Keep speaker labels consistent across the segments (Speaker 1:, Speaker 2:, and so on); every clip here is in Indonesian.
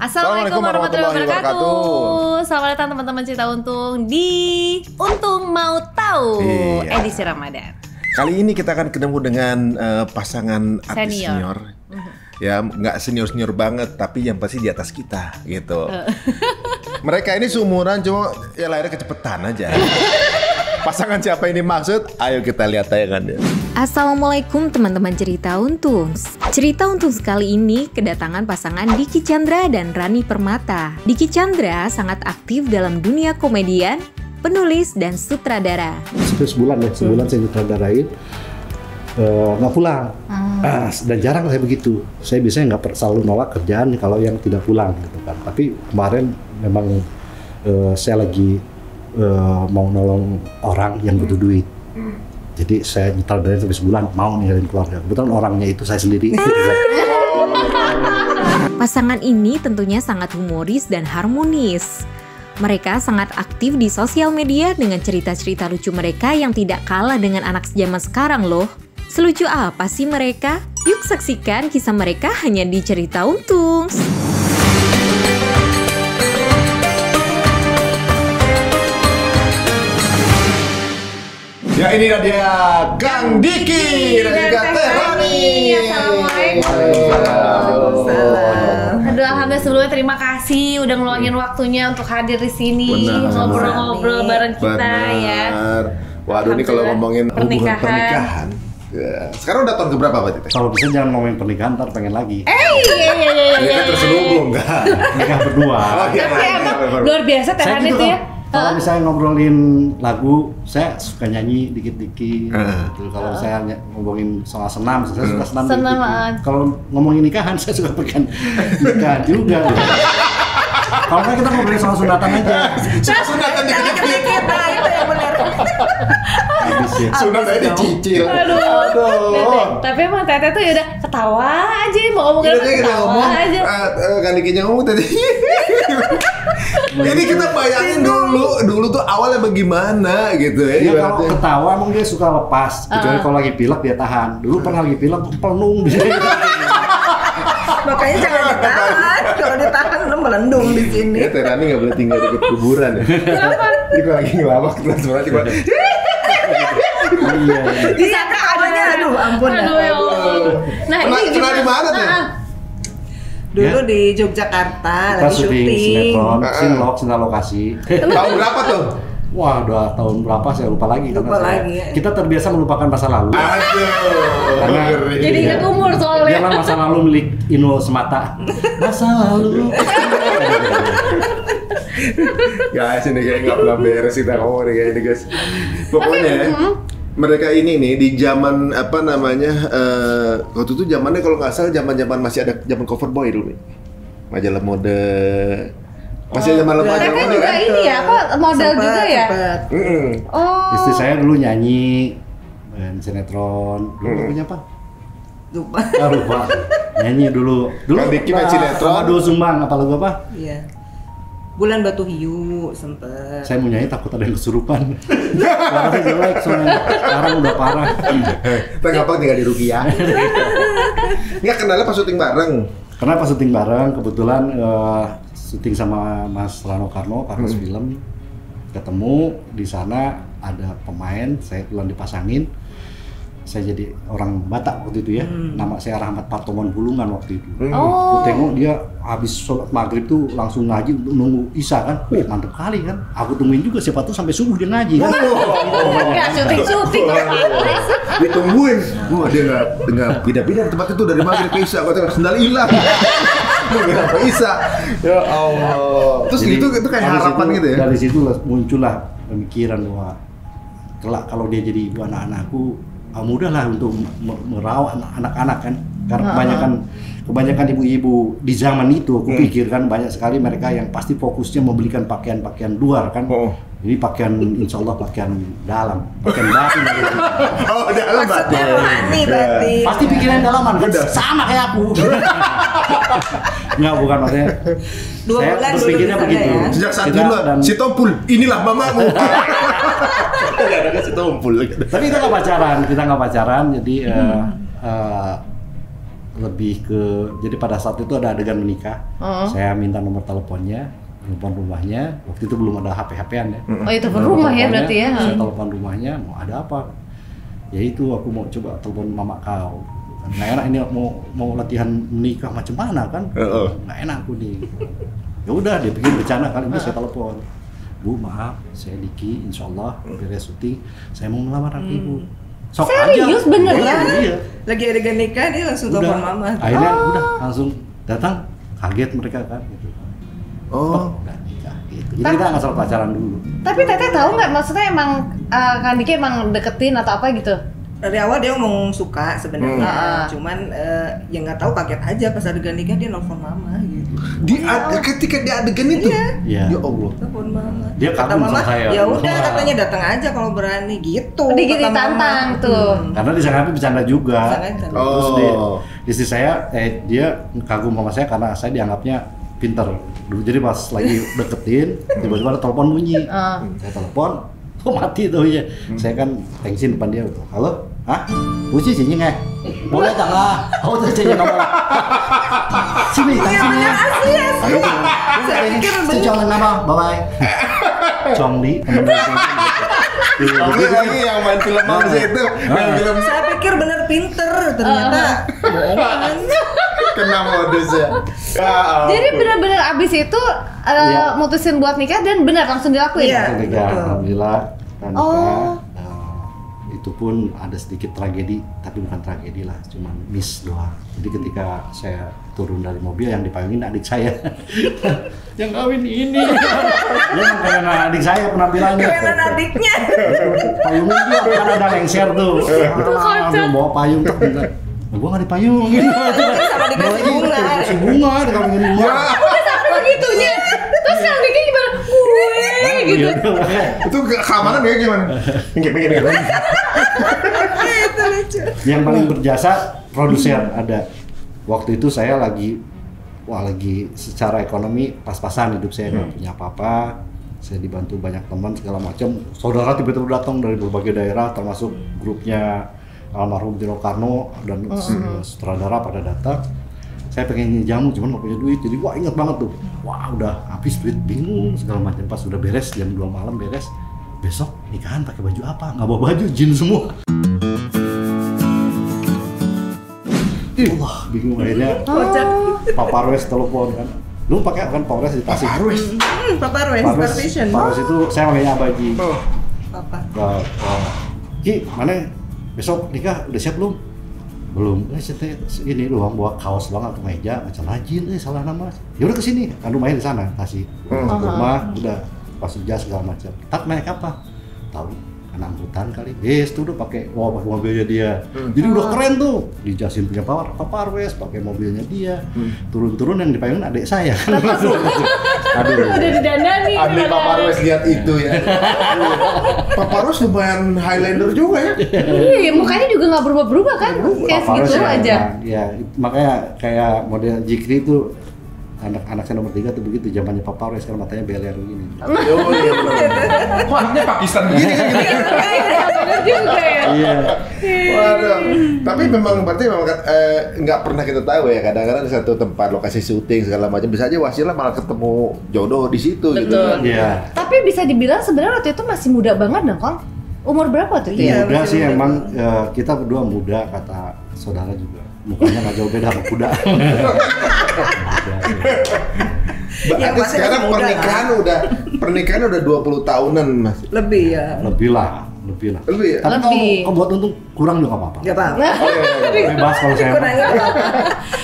Speaker 1: Assalamualaikum warahmatullahi wabarakatuh. Selamat datang teman-teman Cerita Untung di Untung Mau Tahu edisi Ramadan.
Speaker 2: Kali ini kita akan ketemu dengan pasangan artis senior. Ya, nggak senior banget, tapi yang pasti di atas kita gitu. Mereka ini seumuran, cuma ya lahirnya kecepetan aja. Pasangan siapa ini maksud? Ayo kita lihat tayangannya.
Speaker 3: Assalamualaikum teman-teman Cerita Untung. Cerita Untung sekali ini kedatangan pasangan Diki Chandra dan Rani Permata. Diki Chandra sangat aktif dalam dunia komedian, penulis, dan sutradara.
Speaker 4: Sebulan saya sutradarain, nggak pulang. Dan jarang saya begitu. Saya biasanya nggak selalu nolak kerjaan kalau yang tidak pulang gitu kan. Tapi kemarin memang saya lagi mau nolong orang yang butuh duit. Jadi saya nyutradarain sampai sebulan, mau ninggalin keluarga. Kebetulan orangnya itu saya sendiri.
Speaker 3: Pasangan ini tentunya sangat humoris dan harmonis. Mereka sangat aktif di sosial media dengan cerita-cerita lucu mereka yang tidak kalah dengan anak zaman sekarang loh. Selucu apa sih mereka? Yuk saksikan kisah mereka hanya di Cerita Untung.
Speaker 2: Ya, ini dia Kang Diki dan juga Teh Rani.
Speaker 1: Assalamualaikum. Aduh, alhamdulillah sebelumnya terima kasih udah ngeluangin waktunya untuk hadir di sini ngobrol-ngobrol bareng kita ya.
Speaker 2: Waduh, ini kalau ngomongin hubungan pernikahan. Ya. Sekarang udah tahun keberapa Pak Tete?
Speaker 4: Kalau bisa jangan ngomongin pernikahan, ntar pengen lagi.
Speaker 1: Iya.
Speaker 2: Kita terselubung kan?
Speaker 4: Nikah berdua.
Speaker 1: Tapi emang luar biasa Teh Rani itu ya.
Speaker 4: Kalau misalnya ngobrolin lagu, saya suka nyanyi dikit-dikit. Kalau saya ngomongin soal senam, saya suka senam dikit-dikit. Kalau ngomongin nikahan, saya suka pegang nikahan juga. Kalau kita ngobrolin soal sunatan aja.
Speaker 2: Sunatan dikit-dikit.
Speaker 1: Itu yang benar.
Speaker 2: Sunat aja dicicil.
Speaker 1: Aduh. Tapi emang Tete tuh ya udah ketawa aja, mau ngomongin apa ketawa aja.
Speaker 2: Kan Dikinya ngomong tadi. Jadi kita bayangin dulu tuh awalnya bagaimana gitu ya.
Speaker 4: Dia kalau ketawa emang dia suka lepas. Kecuali kalau lagi pilek dia tahan. Dulu pernah lagi pilek pelnung di sini.
Speaker 5: Makanya jangan ditahan. Kalau ditahan lu melendung di sini.
Speaker 2: Ya Teh Rani nggak boleh tinggal di kuburan ya.
Speaker 1: Kenapa?
Speaker 2: Kita lagi ngelawak terus tiba.
Speaker 5: Iya. Bisa awalnya aduh ampun dah.
Speaker 1: Ya Allah. Nah, ini
Speaker 2: pernah di mana tuh?
Speaker 5: Dulu di Yogyakarta
Speaker 4: Kita
Speaker 5: lagi syuting.
Speaker 4: sinetron, sinetron lokasi.
Speaker 2: Tahun berapa tuh?
Speaker 4: Wah, udah tahun berapa saya lupa lagi. Kita terbiasa melupakan masa lalu.
Speaker 2: Aduh.
Speaker 1: jadi ingat umur soalnya.
Speaker 4: Biarlah masa lalu milik Inul semata. Masa lalu.
Speaker 2: Guys, ini kayak nggak pernah beres kita ngomong nih kayak ini guys. Pokoknya mereka ini nih di zaman apa namanya waktu itu zamannya kalau nggak salah zaman masih ada zaman cover boy dulu nih, majalah mode masih zaman majalah mode
Speaker 1: juga
Speaker 2: kan.
Speaker 1: ini ya apa model juga ya. Oh.
Speaker 4: Istri saya dulu nyanyi sinetron. Dulu punya apa?
Speaker 5: Lupa.
Speaker 4: Lupa. Nyanyi dulu.
Speaker 2: Kan Diki main sinetron.
Speaker 4: Sama Doa Sumbang apa lagu apa?
Speaker 5: Iya. Bulan Batu Hiu sempet.
Speaker 4: Saya mau nyanyi takut ada yang kesurupan. Suaranya jelek soalnya. Sekarang udah parah.
Speaker 2: Kita ngapa tinggal di Rukiah? Nggak kenalnya pas syuting bareng.
Speaker 4: Karena pas syuting bareng kebetulan syuting sama Mas Rano Karno, Karnos Film. Ketemu di sana ada pemain, saya kebetulan dipasangin. Saya jadi orang Batak waktu itu ya. Nama saya Rahmat Partomon Bulungan waktu itu. Aku tengok dia habis sholat maghrib tuh langsung ngaji untuk nunggu Isya kan. Mantep kali kan. Aku tungguin juga siapa tuh sampai subuh dia ngaji kan.
Speaker 1: Nggak syuting.
Speaker 2: Ditungguin. Dia nggak pindah-pindah tempat itu dari maghrib ke Isya. Aku tengok sendal hilang. Kenapa Isya? Ya Allah. Terus
Speaker 4: jadi,
Speaker 2: itu kayak harapan gitu ya.
Speaker 4: Dari situ muncullah pemikiran bahwa kelak kalau dia jadi ibu anak-anakku, mudahlah untuk merawat anak-anak kan. Karena kebanyakan ibu-ibu di zaman itu aku pikir kan banyak sekali mereka yang pasti fokusnya membelikan pakaian-pakaian luar kan. Jadi pakaian insya Allah pakaian dalam, pakaian batin.
Speaker 2: Dalam batin.
Speaker 5: Batin.
Speaker 4: Pasti pikiran dalaman kan sama kayak aku. Nggak, bukan maksudnya.
Speaker 5: 2
Speaker 4: saya
Speaker 5: bulan
Speaker 4: berpikirnya
Speaker 5: dulu
Speaker 4: begitu.
Speaker 5: ya.
Speaker 2: Sejak saat dulu, si Tompul, inilah mamamu. Gak ada si Tompul.
Speaker 4: Tapi kita nggak pacaran, jadi lebih ke, jadi pada saat itu ada adegan menikah, saya minta nomor teleponnya, telepon rumahnya, waktu itu belum ada HP-HP-an ya.
Speaker 1: Oh itu rumah ya berarti ya?
Speaker 4: Saya telepon rumahnya, mau ada apa? Ya itu aku mau coba telepon mama kau. Nggak enak ini mau latihan menikah macam mana kan? Nggak enak aku nih. Ya udah dia pikir bercanda kali ini saya telepon. Bu maaf, saya Diki, insya Allah beres syuting, saya mau melamar ibu. Sok
Speaker 1: serius
Speaker 4: aja.
Speaker 1: beneran?
Speaker 4: Iya.
Speaker 5: Lagi adegan nikah dia langsung
Speaker 4: Udah,
Speaker 5: telepon mama.
Speaker 4: akhirnya udah langsung datang, kaget mereka kan gitu. Udah nikah gitu. Jadi kita nggak salah pacaran dulu.
Speaker 1: Tapi Teteh tahu nggak maksudnya emang Kang Diki emang deketin atau apa gitu?
Speaker 5: Dari awal dia ngomong suka sebenarnya, cuman ya nggak tahu, kaget aja pas adegan nikah dia nelfon mama gitu.
Speaker 2: Ketika di adegan itu?
Speaker 4: Iya.
Speaker 2: Ya Allah.
Speaker 5: Telepon mama.
Speaker 4: Dia
Speaker 5: Kata
Speaker 4: kagum
Speaker 5: mama,
Speaker 4: sama saya.
Speaker 5: ya udah katanya datang aja kalau berani gitu.
Speaker 1: Diki
Speaker 5: kata
Speaker 1: ditantang
Speaker 5: mama.
Speaker 1: tuh.
Speaker 4: Karena disangka bercanda juga.
Speaker 5: Bercanda.
Speaker 4: Terus istri saya, dia kagum sama saya karena saya dianggapnya pinter. Jadi pas lagi deketin, tiba-tiba ada telepon bunyi. Saya telepon, kok mati tuh ya. Saya kan tensin depan dia, halo, hah? Buci sini nggak? Boleh tak lah? Oh tuh sini nomor. Sini, sini.
Speaker 5: Saya pikir bener.
Speaker 4: Jangan nama, bye bye. Chongli,
Speaker 2: Oke lagi yang main film Mangsa itu, main film
Speaker 5: Saya pikir bener pinter, ternyata bohongan.
Speaker 2: kena modus ya.
Speaker 1: Jadi benar-benar abis itu mutusin buat nikah dan benar langsung dilakuin?
Speaker 5: Iya.
Speaker 4: Betul. Alhamdulillah kan nikah.
Speaker 1: Oh.
Speaker 4: Itu pun ada sedikit tragedi, tapi bukan tragedi lah, cuma miss doang. Jadi ketika saya turun dari mobil yang dipayungin adik saya, yang kawin ini, dia kayak adik saya penampilannya.
Speaker 5: Kerenan adiknya.
Speaker 4: Payungin dia kan ada lengser tuh. Dia bawa payung tuh. Gua nggak dipayungin.
Speaker 5: Sama dikasih bunga.
Speaker 4: Dikasih bunga, dikasih bunga.
Speaker 1: Udah sampai segitunya. Terus Kang Diki gimana? Gitu.
Speaker 2: Itu keamanan ya gimana? Pinggir.
Speaker 5: Itu lucu.
Speaker 4: Yang paling berjasa produser ada. Waktu itu saya lagi secara ekonomi pas-pasan, hidup saya nggak punya apa-apa. Saya dibantu banyak teman segala macam. Saudara tiba-tiba datang dari berbagai daerah, termasuk grupnya almarhum Dino Karno dan sutradara pada datang. Saya pengen jamu, cuman nggak punya duit. Jadi wah ingat banget tuh. Wah udah habis duit, bingung segala macam. Pas udah beres jam 2 malam beres. Besok nikahan pakai baju apa? Nggak bawa baju, jin semua. Wah bingung akhirnya. Pak Parwes telepon kan. Lu pakai kan Parwes di Tasik.
Speaker 5: Papa Roy, Starvision.
Speaker 4: Parwes itu saya manggilnya Abaji.
Speaker 5: Papa.
Speaker 4: Ki, mana besok nikah udah siap belum? Belum. Ini doang bawa kaos doang ke meja, macam rajin, salah nama. Ya udah kesini, kan rumahnya di sana, kasih rumah, udah pas jas segala macam. Tak naik apa? Tahu, karena angkutan kali. Tuh udah pakai mobilnya dia. Jadi udah keren tuh. Dijasin punya Pak Parwes, pakai mobilnya dia. Turun-turun yang dipayungin adik saya. Aduh.
Speaker 1: Udah didandani.
Speaker 2: Adik Pak Parwes lihat itu ya. Pak Parwes lumayan Highlander juga ya.
Speaker 1: Iya, mukanya juga nggak berubah-berubah kan? Kayak segitu aja.
Speaker 4: Ya, makanya kayak model Jikri itu anak saya nomor 3 tuh begitu, zamannya Pak Parwes kan matanya beler begini.
Speaker 2: Oh iya benar. Wahnya Pakistan begini kan gitu.
Speaker 1: Bener juga ya.
Speaker 4: Iya.
Speaker 2: Waduh. Tapi memang berarti memang nggak pernah kita tahu ya, kadang-kadang di satu tempat lokasi syuting segala macam bisa aja Wasilah malah ketemu jodoh di situ gitu kan.
Speaker 4: Iya.
Speaker 1: Tapi bisa dibilang sebenarnya waktu itu masih muda banget dong, Kang. Umur berapa waktu itu ya?
Speaker 4: Muda sih emang, kita berdua muda, kata saudara juga. Mukanya nggak jauh beda sama kuda.
Speaker 2: Berarti sekarang pernikahan udah 20 tahunan Mas.
Speaker 5: Lebih ya.
Speaker 4: Lebih lah.
Speaker 2: Lebih ya?
Speaker 4: Tapi kalau buat untung kurang juga nggak apa-apa.
Speaker 5: Gak apa-apa.
Speaker 4: Bebas kalau saya.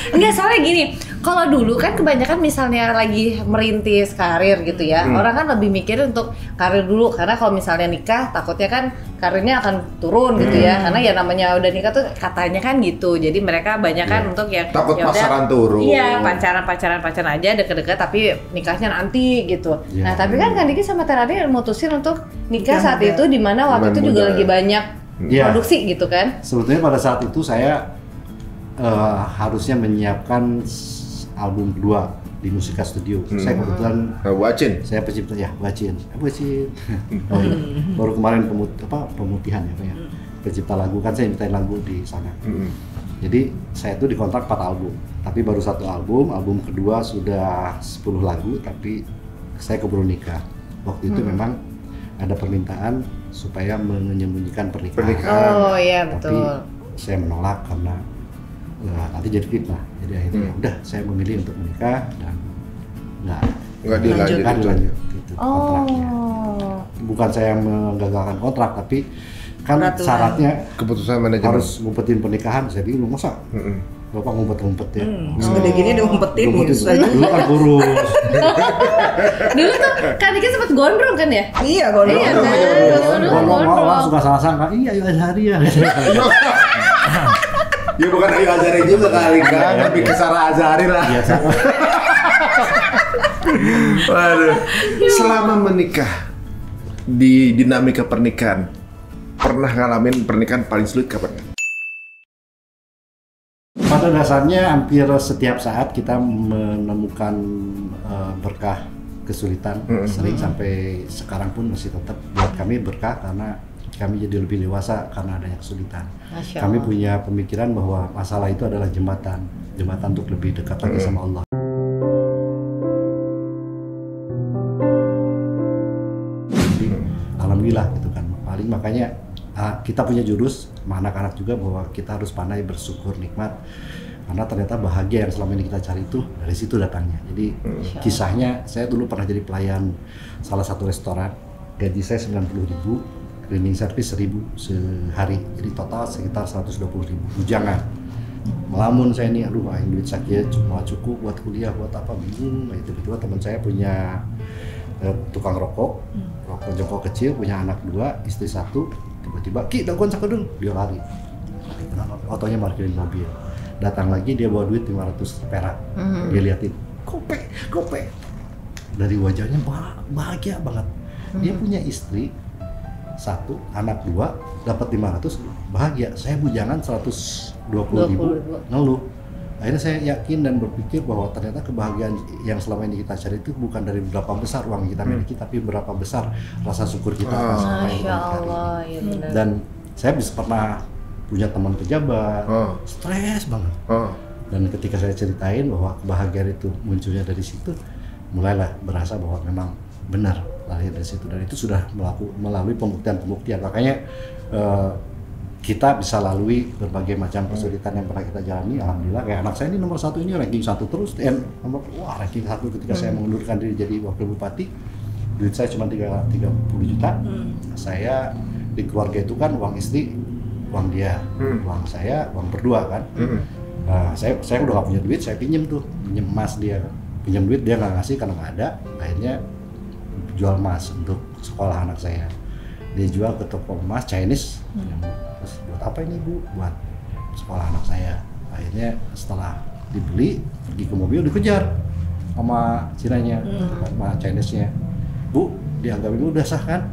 Speaker 1: Enggak, soalnya gini, kalau dulu kan kebanyakan misalnya lagi merintis karir gitu ya, orang kan lebih mikir untuk karir dulu, karena kalau misalnya nikah takutnya kan karirnya akan turun gitu ya, karena ya namanya udah nikah tuh katanya kan gitu, jadi mereka banyak kan untuk yang
Speaker 2: takut
Speaker 1: yaudah,
Speaker 2: pasaran turun.
Speaker 1: Iya, pacaran aja deket-deket tapi nikahnya nanti gitu. Nah tapi kan Diki sama Terani mutusin untuk nikah saat itu, di mana waktu itu juga lagi banyak produksi gitu kan.
Speaker 4: Sebetulnya pada saat itu saya harusnya menyiapkan album kedua di Musika Studio. Saya kebetulan saya pencipta Wacin. Baru kemarin pemutihan ya Pak ya. Pencipta lagu kan saya mintain lagu di sana. Jadi saya itu dikontrak 4 album, tapi baru 1 album. Album kedua sudah 10 lagu, tapi saya keburu nikah. Waktu itu memang ada permintaan supaya menyembunyikan pernikahan.
Speaker 1: Oh iya
Speaker 4: Tapi
Speaker 1: betul.
Speaker 4: saya menolak karena nanti jadi fitnah. Jadi akhirnya udah saya memilih untuk menikah dan
Speaker 2: Nggak dilanjut.
Speaker 4: gitu, kontraknya.
Speaker 1: Oh.
Speaker 4: Bukan saya menggagalkan kontrak, tapi kan
Speaker 5: Peraturan.
Speaker 4: syaratnya
Speaker 2: Keputusan manajemen.
Speaker 4: harus ngumpetin pernikahan. Saya bingung masa Bapak ngumpet-ngumpet ya.
Speaker 5: Segede gini udah ngumpetin
Speaker 4: Ngumpetin.
Speaker 5: susah juga.
Speaker 4: Dulu kan kurus.
Speaker 1: Dulu tuh kan Dika sempat gondrong kan ya?
Speaker 5: Iya kalau
Speaker 1: Iya kan? Dulu
Speaker 4: Ngomong-ngomong
Speaker 1: gondrong.
Speaker 4: suka salah sangka, iya Azhari ya.
Speaker 2: Ya bukan Ayu Azhari juga kali kan, lebih ke Sarah Azhari lah.
Speaker 4: Iya, sama.
Speaker 2: Waduh. Selama menikah di dinamika pernikahan, pernah ngalamin pernikahan paling sulit kapan?
Speaker 4: Pada dasarnya hampir setiap saat kita menemukan berkah kesulitan, sering sampai sekarang pun masih tetap buat kami berkah karena kami jadi lebih dewasa karena adanya kesulitan.
Speaker 1: Masya
Speaker 4: Kami
Speaker 1: Allah.
Speaker 4: punya pemikiran bahwa masalah itu adalah jembatan untuk lebih dekat lagi sama Allah. Jadi, alhamdulillah gitu kan. Paling makanya kita punya jurus sama anak-anak juga bahwa kita harus pandai bersyukur nikmat karena ternyata bahagia yang selama ini kita cari itu dari situ datangnya. Jadi kisahnya, saya dulu pernah jadi pelayan salah satu restoran, gaji saya 90.000, cleaning service 1.000 sehari, jadi total sekitar 120.000. Bujangan melamun saya nih, aduh aing duit sakit cuma cukup buat kuliah, buat apa, bingung. Nah, tiba-tiba teman saya punya tukang rokok jongkok kecil, punya anak 2, istri 1. Tiba-tiba, Ki, dagon sakedeng, dia lari. Otonya parkirin mobil. Datang lagi, dia bawa duit 500 perak. Dia liatin, gope. Dari wajahnya bahagia banget. Dia punya istri 1, anak 2, dapat 500, bahagia. Saya bujangan 120.000, ngeluh. Akhirnya saya yakin dan berpikir bahwa ternyata kebahagiaan yang selama ini kita cari itu bukan dari berapa besar uang yang kita miliki, tapi berapa besar rasa syukur kita atas apa yang
Speaker 1: Masya
Speaker 4: kita cari.
Speaker 1: Allah, ya benar.
Speaker 4: Dan saya bisa pernah punya teman pejabat, stres banget. Dan ketika saya ceritain bahwa kebahagiaan itu munculnya dari situ, mulailah berasa bahwa memang benar lahir dari situ, dan itu sudah melalui pembuktian. Makanya kita bisa lalui berbagai macam kesulitan yang pernah kita jalani. Alhamdulillah, kayak anak saya ini nomor 1 ini ranking 1 terus, ranking 1 ketika saya mengundurkan diri jadi wakil bupati, duit saya cuma 30 juta. Saya di keluarga itu kan uang istri, uang dia, uang saya, uang berdua kan. Nah, saya udah gak punya duit, saya pinjem emas dia, pinjam duit dia nggak ngasih karena nggak ada. Akhirnya jual emas untuk sekolah anak saya. Dia jual ke toko emas Chinese. Terus buat apa ini Bu? Buat sekolah anak saya. Akhirnya setelah dibeli, pergi ke mobil dikejar sama Cinanya, sama Chinese-nya. Bu, dianggap ini udah sah kan?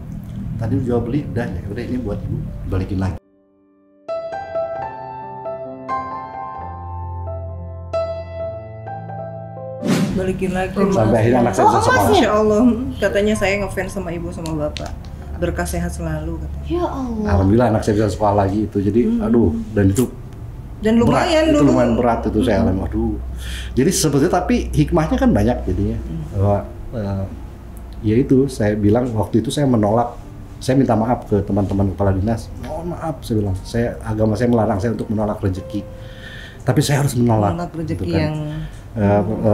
Speaker 4: Tadi jual beli, udah ya udah ini buat Ibu, balikin lagi.
Speaker 5: Balikin lagi.
Speaker 4: Sampai akhirnya anak saya bisa sekolah.
Speaker 5: Masya Allah, katanya saya ngefans sama ibu sama bapak. Berkah sehat selalu katanya.
Speaker 1: Ya Allah.
Speaker 4: Alhamdulillah anak saya bisa sekolah lagi itu. Jadi aduh, dan itu
Speaker 5: Dan lumayan
Speaker 4: berat,
Speaker 5: dulu.
Speaker 4: itu lumayan berat itu saya alami. Aduh. Jadi sebetulnya tapi hikmahnya kan banyak jadinya. Bahwa ya itu saya bilang waktu itu saya menolak. Saya minta maaf ke teman-teman kepala dinas. Mohon maaf, saya bilang. Agama saya melarang saya untuk menolak rezeki. Tapi saya harus menolak.
Speaker 5: Menolak rezeki
Speaker 4: gitu kan.
Speaker 5: yang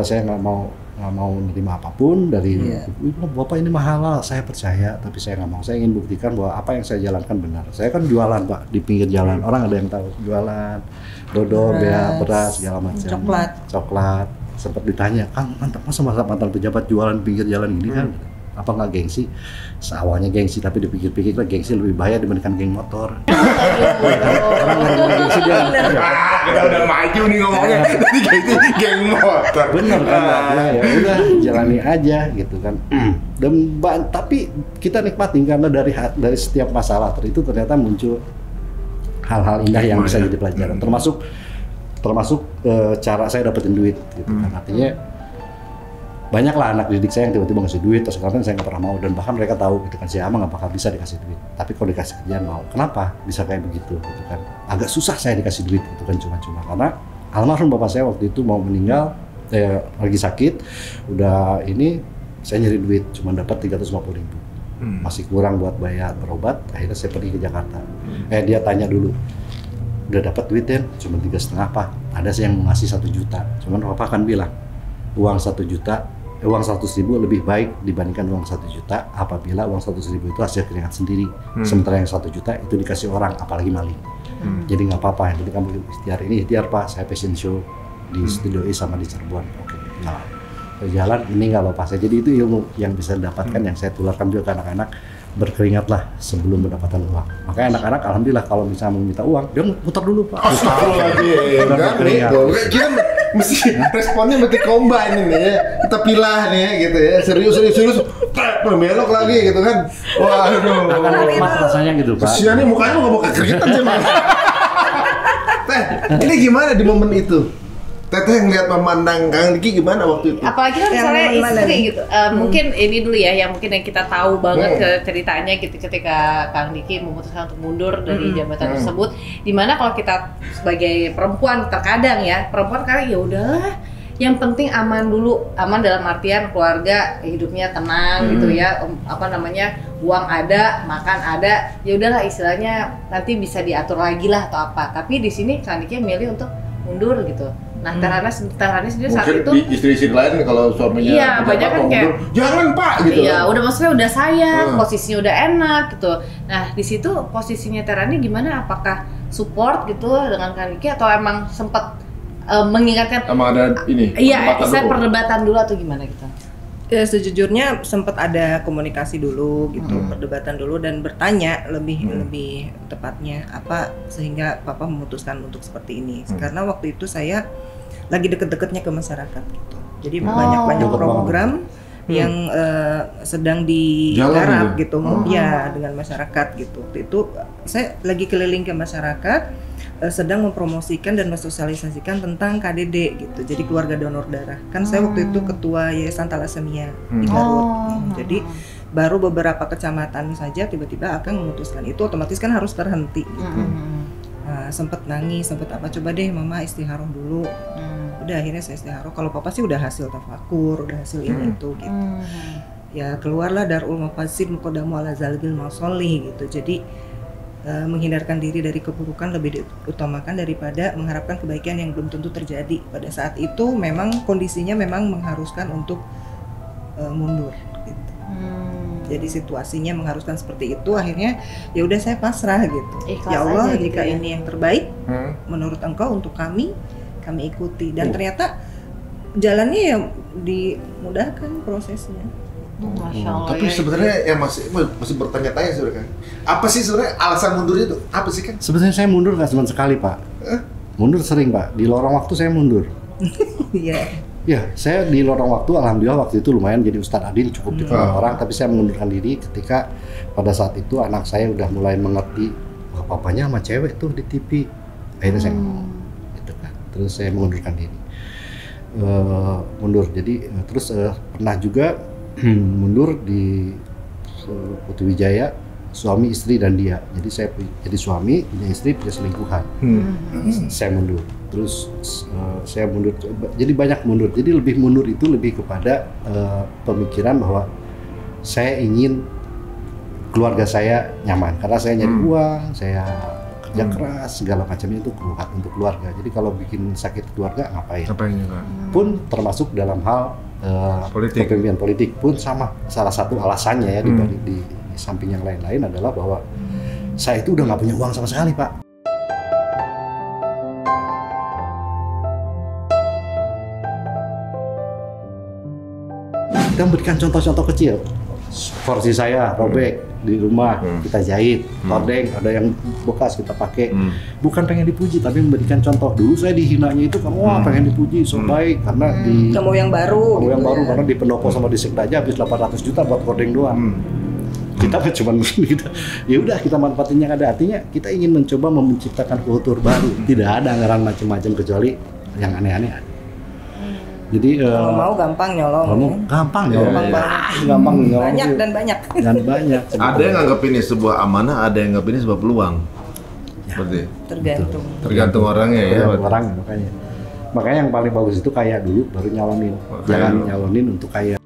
Speaker 4: Saya nggak mau menerima apapun dari Ibu, Bapak ini mahal, saya percaya, tapi saya nggak mau. Saya ingin buktikan bahwa apa yang saya jalankan benar. Saya kan jualan Pak di pinggir jalan, orang ada yang tahu jualan dodol, beras, segala macam. Coklat. Sempat ditanya, Kang, mantap masa mantan pejabat jualan pinggir jalan gini kan? Apa nggak gengsi? Awalnya gengsi, tapi dipikir-pikir lah gengsi lebih bahaya dibandingkan geng motor. Orang nggak gengsi dia.
Speaker 2: Kita udah maju nih ngomongnya. Tadi geng motor.
Speaker 4: Bener kan? Ya udah jalani aja gitu kan. Tapi kita nikmatin karena dari setiap masalah itu ternyata muncul hal-hal indah yang bisa jadi pelajaran. Termasuk cara saya dapetin duit gitu kan. Artinya banyaklah anak didik saya yang tiba-tiba ngasih duit, terus sekarang saya nggak pernah mau, dan bahkan mereka tahu gitu kan, si Ama nggak bakal bisa dikasih duit, tapi kalau dikasih kerjaan mau. Kenapa bisa kayak begitu gitu kan? Agak susah saya dikasih duit gitu kan, cuma-cuma karena almarhum bapak saya waktu itu mau meninggal, lagi sakit, udah ini saya nyari duit, cuma dapat 350.000, masih kurang buat bayar berobat. Akhirnya saya pergi ke Jakarta. Dia tanya dulu, udah dapat duit Den? Cuma 3,5 Pak. Ada sih yang mau ngasih 1 juta, cuman Bapak kan bilang uang 1 juta, uang 100.000 lebih baik dibandingkan uang 1 juta apabila uang 100.000 itu hasil keringat sendiri. Sementara yang 1 juta itu dikasih orang, apalagi maling. Jadi nggak apa-apa, yang penting kamu ikhtiar. Ini ikhtiar Pak, saya fashion show di Studio E sama di Cirebon. Oke, nah jalan meninggal bapak saya. Jadi itu ilmu yang bisa didapatkan, yang saya tularkan juga ke anak-anak. Berkeringatlah sebelum mendapatkan uang. Makanya anak-anak alhamdulillah kalau misalnya mau minta uang, dia muter dulu Pak.
Speaker 2: Astagfirullahaladzim. Kita mesti responnya mesti combine ini ya. Kita pilah nih gitu ya. Serius. Belok lagi gitu kan. Waduh.
Speaker 4: Akan nikmat rasanya gitu Pak.
Speaker 2: Kesian nih mukanya nggak mau kekeringetan sih Mas. Teh, ini gimana di momen itu? Teteh ngeliat memandang Kang Diki gimana waktu itu?
Speaker 1: Apalagi kan misalnya istri gitu. Mungkin ini dulu ya, yang mungkin yang kita tahu banget ke ceritanya gitu, ketika Kang Diki memutuskan untuk mundur dari jabatan tersebut. Dimana kalau kita sebagai perempuan terkadang ya, perempuan kali ya udahlah, yang penting aman dulu, aman dalam artian keluarga hidupnya tenang gitu ya, uang ada, makan ada, ya udahlah istilahnya nanti bisa diatur lagi lah atau apa. Tapi di sini Kang Diki milih untuk mundur gitu. Nah, Terhani sendiri saat
Speaker 2: mungkin
Speaker 1: itu
Speaker 2: di istri-istri lain kalau suaminya
Speaker 1: iya, banyak kan kayak
Speaker 2: jangan Pak gitu.
Speaker 1: Iya, udah maksudnya udah sayang, posisinya udah enak gitu. Nah, di situ posisinya Terhani gimana? Apakah support gitu dengan Kang Diki atau emang sempat mengingatkan
Speaker 2: sama ada ini?
Speaker 1: Iya, saya perdebatan dulu atau gimana gitu?
Speaker 5: Ya, sejujurnya sempat ada komunikasi dulu gitu, perdebatan dulu dan bertanya lebih tepatnya apa sehingga Papa memutuskan untuk seperti ini. Karena waktu itu saya lagi deket-deketnya ke masyarakat gitu. Jadi banyak program yang sedang digarap gitu, ya dengan masyarakat gitu. Waktu itu saya lagi keliling ke masyarakat, sedang mempromosikan dan mensosialisasikan tentang KDD gitu. Jadi keluarga donor darah. Kan saya waktu itu ketua Yayasan Thalassemia di Garut. Jadi baru beberapa kecamatan saja tiba-tiba akan memutuskan itu, otomatis kan harus terhenti gitu. Sempet nangis, sempet apa, coba deh Mama istiharoh dulu. Udah akhirnya saya istiharoh. Kalau Papa sih udah hasil tafakur, udah hasil ini itu gitu. Ya keluarlah Darul Mafasid Muqaddamu ala Zalbil Masolih gitu. Jadi menghindarkan diri dari keburukan lebih diutamakan daripada mengharapkan kebaikan yang belum tentu terjadi. Pada saat itu memang kondisinya memang mengharuskan untuk mundur gitu. Jadi situasinya mengharuskan seperti itu, akhirnya ya udah saya pasrah gitu.
Speaker 1: Ikhlas
Speaker 5: Ya Allah,
Speaker 1: aja
Speaker 5: jika
Speaker 1: gitu ya.
Speaker 5: ini yang terbaik menurut Engkau untuk kami ikuti. Dan ternyata jalannya ya dimudahkan prosesnya.
Speaker 1: Masya Allah.
Speaker 2: Tapi sebenarnya yang masih bertanya-tanya sebenarnya kan. Apa sih sebenarnya alasan mundurnya itu? Apa sih kan?
Speaker 4: Sebenarnya saya mundur nggak cuma sekali Pak. Mundur sering Pak. Di lorong waktu saya mundur.
Speaker 5: Iya.
Speaker 4: Ya, saya di lorong waktu alhamdulillah waktu itu lumayan jadi Ustadz Adin, cukup dikenal orang. Tapi saya mengundurkan diri ketika pada saat itu anak saya udah mulai mengerti bapaknya sama cewek tuh di TV. Akhirnya saya ngomong gitu kan. Terus saya mengundurkan diri. Mundur. Jadi terus pernah juga mundur di Putri Wijaya, suami, istri, dan dia. Jadi saya jadi suami, punya istri, punya selingkuhan. Saya mundur. Terus saya mundur. Jadi banyak mundur. Jadi lebih mundur itu lebih kepada pemikiran bahwa saya ingin keluarga saya nyaman. Karena saya nyari uang, saya kerja keras, segala macamnya itu untuk keluarga. Jadi kalau bikin sakit keluarga ngapain? Pun termasuk dalam hal kepemimpinan politik pun sama. Salah satu alasannya ya di samping yang lain-lain adalah bahwa saya itu udah nggak punya uang sama sekali Pak. Kita memberikan contoh-contoh kecil. Kursi saya robek di rumah, kita jahit, hordeng, ada yang bekas kita pakai. Bukan pengen dipuji, tapi memberikan contoh. Dulu saya dihinanya itu, kamu pengen dipuji, so baik karena di
Speaker 5: Kamu yang baru.
Speaker 4: Kamu yang baru karena di pendopo sama di sekda aja habis 800 juta buat hordeng doang. Kita cuma gitu. Ya udah kita manfaatin yang ada. Artinya kita ingin mencoba menciptakan kultur baru. Tidak ada anggaran macam-macam kecuali yang aneh-aneh ada. Jadi
Speaker 5: Kalau mau gampang nyolong.
Speaker 4: kalau mau gampang ya,
Speaker 2: Gampang
Speaker 4: gampang nyolong
Speaker 5: Banyak
Speaker 4: sih.
Speaker 5: dan banyak.
Speaker 4: Dan banyak.
Speaker 2: Ada yang nganggap ini sebuah amanah, ada yang nganggap ini sebuah peluang. Seperti
Speaker 5: Tergantung.
Speaker 2: tergantung orangnya ya.
Speaker 4: Ya, orang makanya yang paling bagus itu kaya dulu baru nyalonin. Jangan nyalonin untuk kaya.